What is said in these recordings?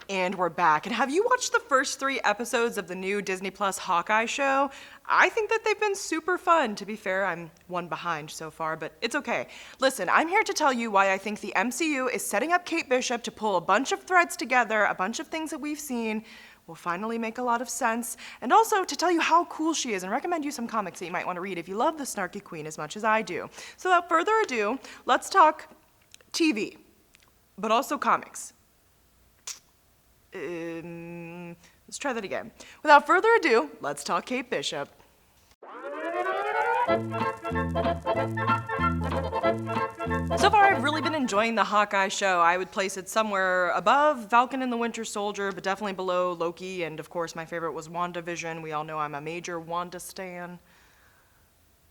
And we're back. And have you watched the first 3 episodes of the new Disney Plus Hawkeye show? I think that they've been super fun. To be fair, I'm one behind so far, but it's okay. Listen, I'm here to tell you why I think the MCU is setting up Kate Bishop to pull a bunch of threads together, a bunch of things that we've seen will finally make a lot of sense, and also to tell you how cool she is and recommend you some comics that you might want to read if you love the snarky queen as much as I do. So without further ado, let's talk TV, but also comics. Let's try that again. Without further ado, let's talk Kate Bishop. So far, I've really been enjoying the Hawkeye show. I would place it somewhere above Falcon and the Winter Soldier, but definitely below Loki, and of course my favorite was WandaVision. We all know I'm a major Wanda stan.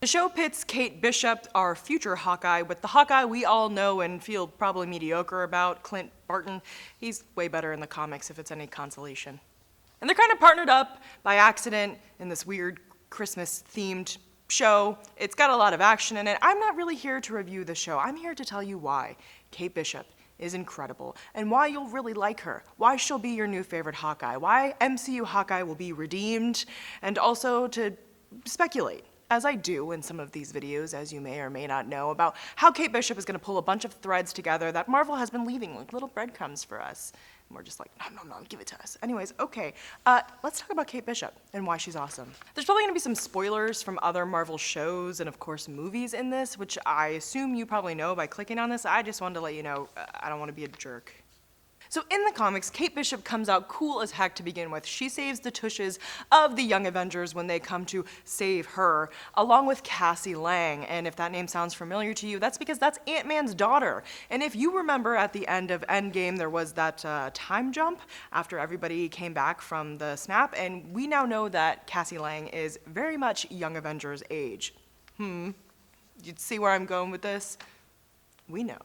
The show pits Kate Bishop, our future Hawkeye, with the Hawkeye we all know and feel probably mediocre about, Clint Barton. He's way better in the comics if it's any consolation. And they're kind of partnered up by accident in this weird Christmas-themed show. It's got a lot of action in it. I'm not really here to review the show. I'm here to tell you why Kate Bishop is incredible and why you'll really like her, why she'll be your new favorite Hawkeye, why MCU Hawkeye will be redeemed, and also to speculate, as I do in some of these videos, as you may or may not know, about how Kate Bishop is going to pull a bunch of threads together that Marvel has been leaving like little breadcrumbs for us. And we're just like, no, give it to us. Anyways, okay, let's talk about Kate Bishop and why she's awesome. There's probably going to be some spoilers from other Marvel shows and, of course, movies in this, which I assume you probably know by clicking on this. I just wanted to let you know I don't want to be a jerk. So in the comics, Kate Bishop comes out cool as heck to begin with. She saves the tushes of the Young Avengers when they come to save her, along with Cassie Lang. And if that name sounds familiar to you, that's because that's Ant-Man's daughter. And if you remember at the end of Endgame, there was that time jump after everybody came back from the snap, and we now know that Cassie Lang is very much Young Avengers age. You see where I'm going with this? We know.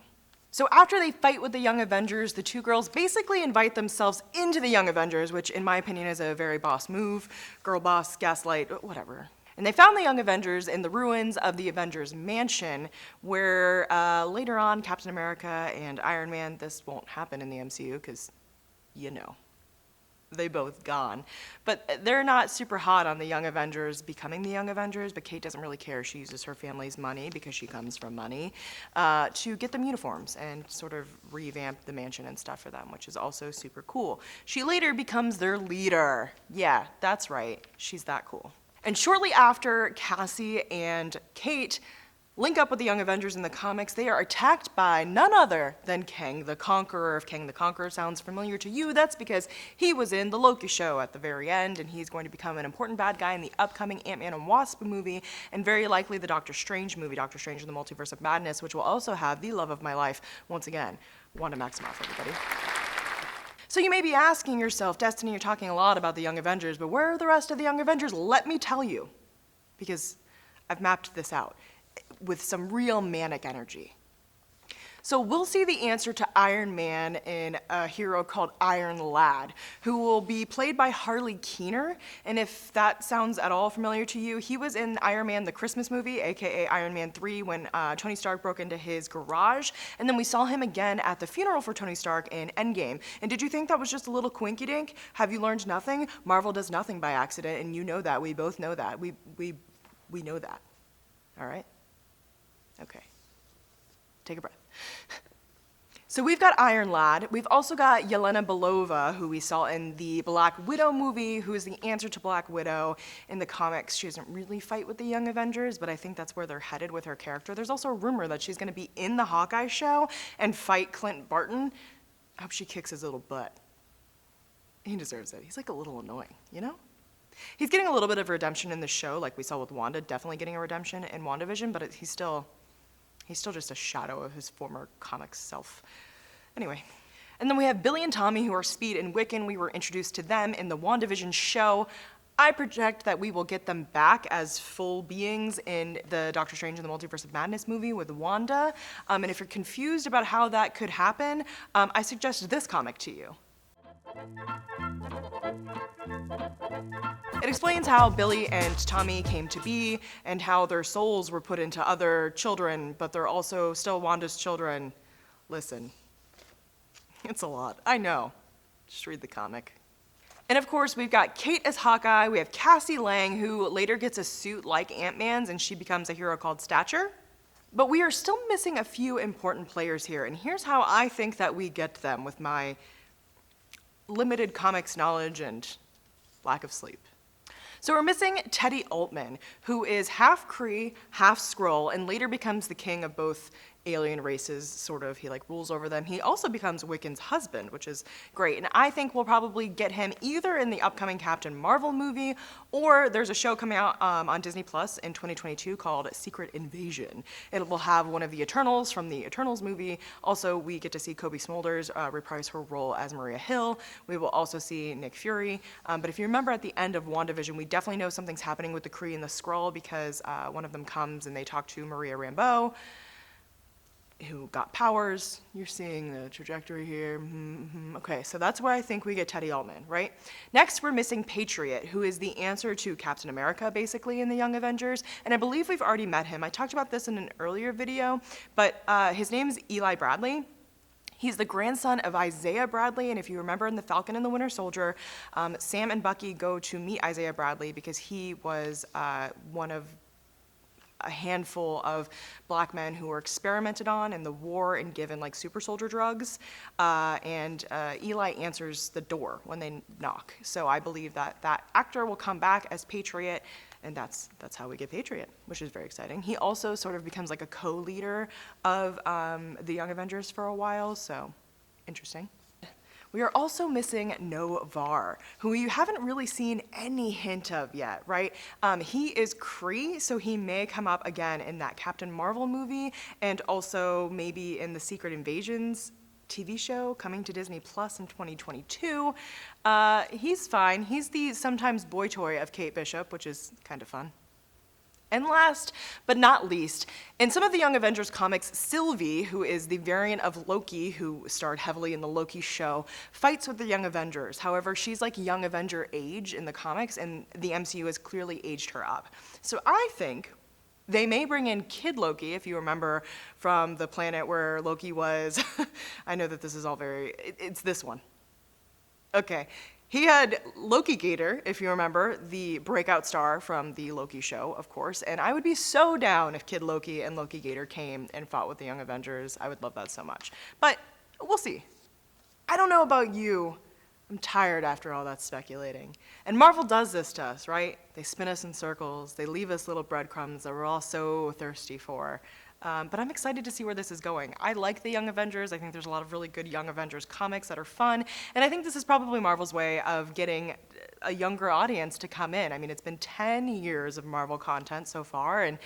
So after they fight with the Young Avengers, the 2 girls basically invite themselves into the Young Avengers, which in my opinion is a very boss move. Girl boss, gaslight, whatever. And they found the Young Avengers in the ruins of the Avengers Mansion, where later on Captain America and Iron Man, this won't happen in the MCU because, you know, they both gone. But they're not super hot on the Young Avengers becoming the Young Avengers, but Kate doesn't really care. She uses her family's money, because she comes from money, to get them uniforms and sort of revamp the mansion and stuff for them, which is also super cool. She later becomes their leader. Yeah, that's right. She's that cool. And shortly after Cassie and Kate link up with the Young Avengers in the comics, they are attacked by none other than Kang the Conqueror. If Kang the Conqueror sounds familiar to you, that's because he was in the Loki show at the very end, and he's going to become an important bad guy in the upcoming Ant-Man and Wasp movie, and very likely the Doctor Strange movie, Doctor Strange in the Multiverse of Madness, which will also have the love of my life, once again, Wanda Maximoff, everybody. So you may be asking yourself, Destiny, you're talking a lot about the Young Avengers, but where are the rest of the Young Avengers? Let me tell you, because I've mapped this out with some real manic energy. So we'll see the answer to Iron Man in a hero called Iron Lad, who will be played by Harley Keener. And if that sounds at all familiar to you, he was in Iron Man the Christmas movie, aka Iron Man 3, when Tony Stark broke into his garage. And then we saw him again at the funeral for Tony Stark in Endgame. And did you think that was just a little quinky dink? Have you learned nothing? Marvel does nothing by accident, and you know that. We both know that. We know that. All right? Okay. Take a breath. So we've got Iron Lad. We've also got Yelena Belova, who we saw in the Black Widow movie, who is the answer to Black Widow. In the comics, she doesn't really fight with the Young Avengers, but I think that's where they're headed with her character. There's also a rumor that she's going to be in the Hawkeye show and fight Clint Barton. I hope she kicks his little butt. He deserves it. He's like a little annoying, you know? He's getting a little bit of redemption in the show, like we saw with Wanda, definitely getting a redemption in WandaVision, but he's still just a shadow of his former comic self. Anyway. And then we have Billy and Tommy, who are Speed and Wiccan. We were introduced to them in the WandaVision show. I project that we will get them back as full beings in the Doctor Strange in the Multiverse of Madness movie with Wanda. And if you're confused about how that could happen, I suggest this comic to you. It explains how Billy and Tommy came to be and how their souls were put into other children, but they're also still Wanda's children. Listen, it's a lot, I know. Just read the comic. And of course, we've got Kate as Hawkeye. We have Cassie Lang, who later gets a suit like Ant-Man's, and she becomes a hero called Stature. But we are still missing a few important players here, and here's how I think that we get them with my limited comics knowledge and lack of sleep. So we're missing Teddy Altman, who is half Kree, half Skrull, and later becomes the king of both alien races, sort of. He like rules over them. He also becomes Wiccan's husband, which is great. And I think we'll probably get him either in the upcoming Captain Marvel movie, or there's a show coming out on Disney Plus in 2022 called Secret Invasion. It will have one of the Eternals from the Eternals movie. Also, we get to see Kobe Smulders reprise her role as Maria Hill. We will also see Nick Fury. But if you remember at the end of WandaVision, we definitely know something's happening with the Kree and the Skrull because one of them comes and they talk to Maria Rambeau, who got powers. You're seeing the trajectory here. Okay, so that's where I think we get Teddy Altman, right? Next, we're missing Patriot, who is the answer to Captain America, basically, in the Young Avengers, and I believe we've already met him. I talked about this in an earlier video, but his name is Eli Bradley. He's the grandson of Isaiah Bradley, and if you remember in The Falcon and the Winter Soldier, Sam and Bucky go to meet Isaiah Bradley because he was one of a handful of black men who were experimented on in the war and given like super soldier drugs, and Eli answers the door when they knock. So I believe that that actor will come back as Patriot, and that's how we get Patriot, which is very exciting. He also sort of becomes like a co-leader of the Young Avengers for a while, so interesting. We are also missing No-Var, who you haven't really seen any hint of yet, right? He is Kree, so he may come up again in that Captain Marvel movie, and also maybe in the Secret Invasions TV show coming to Disney Plus in 2022. He's fine. He's the sometimes boy toy of Kate Bishop, which is kind of fun. And last but not least, in some of the Young Avengers comics, Sylvie, who is the variant of Loki, who starred heavily in the Loki show, fights with the Young Avengers. However, she's like Young Avenger age in the comics, and the MCU has clearly aged her up. So I think they may bring in Kid Loki, if you remember from the planet where Loki was. I know that this is all it's this one. Okay. He had Loki Gator, if you remember, the breakout star from the Loki show, of course, and I would be so down if Kid Loki and Loki Gator came and fought with the Young Avengers. I would love that so much. But we'll see. I don't know about you. I'm tired after all that speculating. And Marvel does this to us, right? They spin us in circles. They leave us little breadcrumbs that we're all so thirsty for. But I'm excited to see where this is going. I like the Young Avengers. I think there's a lot of really good Young Avengers comics that are fun. And I think this is probably Marvel's way of getting a younger audience to come in. I mean, it's been 10 years of Marvel content so far, and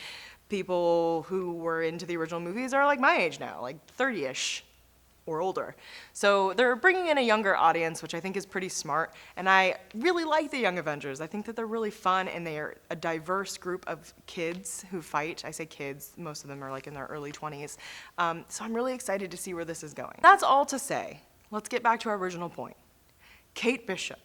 people who were into the original movies are like my age now, like 30-ish. Or older. So they're bringing in a younger audience, which I think is pretty smart, and I really like the Young Avengers. I think that they're really fun, and they are a diverse group of kids who fight. I say kids, most of them are like in their early 20s. So I'm really excited to see where this is going. That's all to say. Let's get back to our original point. Kate Bishop.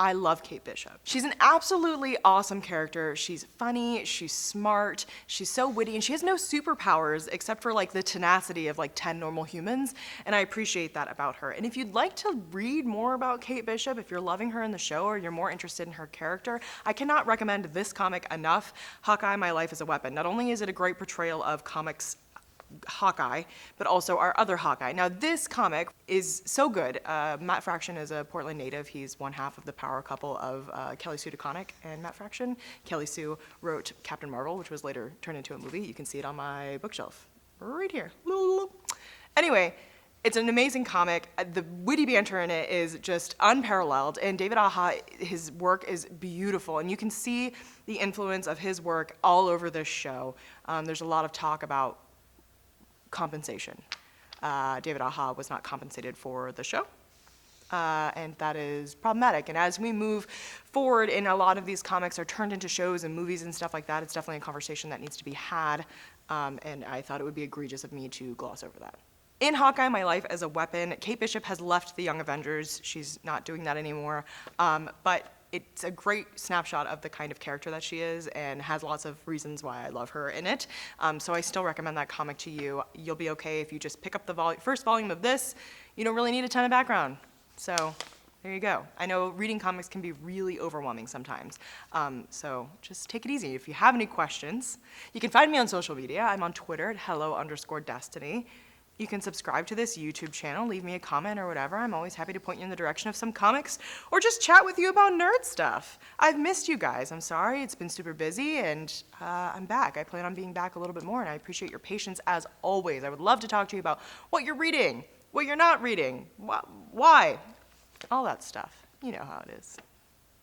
I love Kate Bishop. She's an absolutely awesome character. She's funny, she's smart, she's so witty, and she has no superpowers except for like the tenacity of like 10 normal humans, and I appreciate that about her. And if you'd like to read more about Kate Bishop, if you're loving her in the show or you're more interested in her character, I cannot recommend this comic enough, Hawkeye, My Life as a Weapon. Not only is it a great portrayal of comics Hawkeye, but also our other Hawkeye. Now this comic is so good. Matt Fraction is a Portland native. He's one half of the power couple of Kelly Sue DeConnick and Matt Fraction. Kelly Sue wrote Captain Marvel, which was later turned into a movie. You can see it on my bookshelf right here. Anyway, it's an amazing comic. The witty banter in it is just unparalleled, and David Aja, his work is beautiful, and you can see the influence of his work all over this show. There's a lot of talk about compensation. David Aja was not compensated for the show, and that is problematic. And as we move forward and a lot of these comics are turned into shows and movies and stuff like that, it's definitely a conversation that needs to be had, and I thought it would be egregious of me to gloss over that. In Hawkeye, My Life as a Weapon, Kate Bishop has left the Young Avengers. She's not doing that anymore, but it's a great snapshot of the kind of character that she is and has lots of reasons why I love her in it. So I still recommend that comic to you. You'll be okay if you just pick up the first volume of this. You don't really need a ton of background. So There you go. I know reading comics can be really overwhelming sometimes, so just take it easy. If you have any questions, you can find me on social media. I'm on Twitter at hello_destiny. You can subscribe to this YouTube channel, leave me a comment or whatever. I'm always happy to point you in the direction of some comics or just chat with you about nerd stuff. I've missed you guys. I'm sorry. It's been super busy, and I'm back. I plan on being back a little bit more, and I appreciate your patience as always. I would love to talk to you about what you're reading, what you're not reading, why, all that stuff. You know how it is.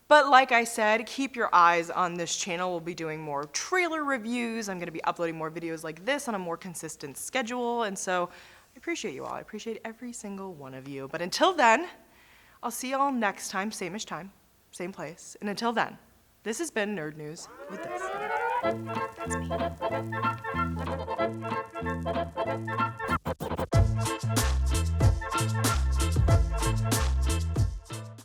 But like I said, keep your eyes on this channel. We'll be doing more trailer reviews. I'm going to be uploading more videos like this on a more consistent schedule. And so I appreciate you all. I appreciate every single one of you. But until then, I'll see you all next time, same-ish time, same place. And until then, this has been Nerd News with This. That's me.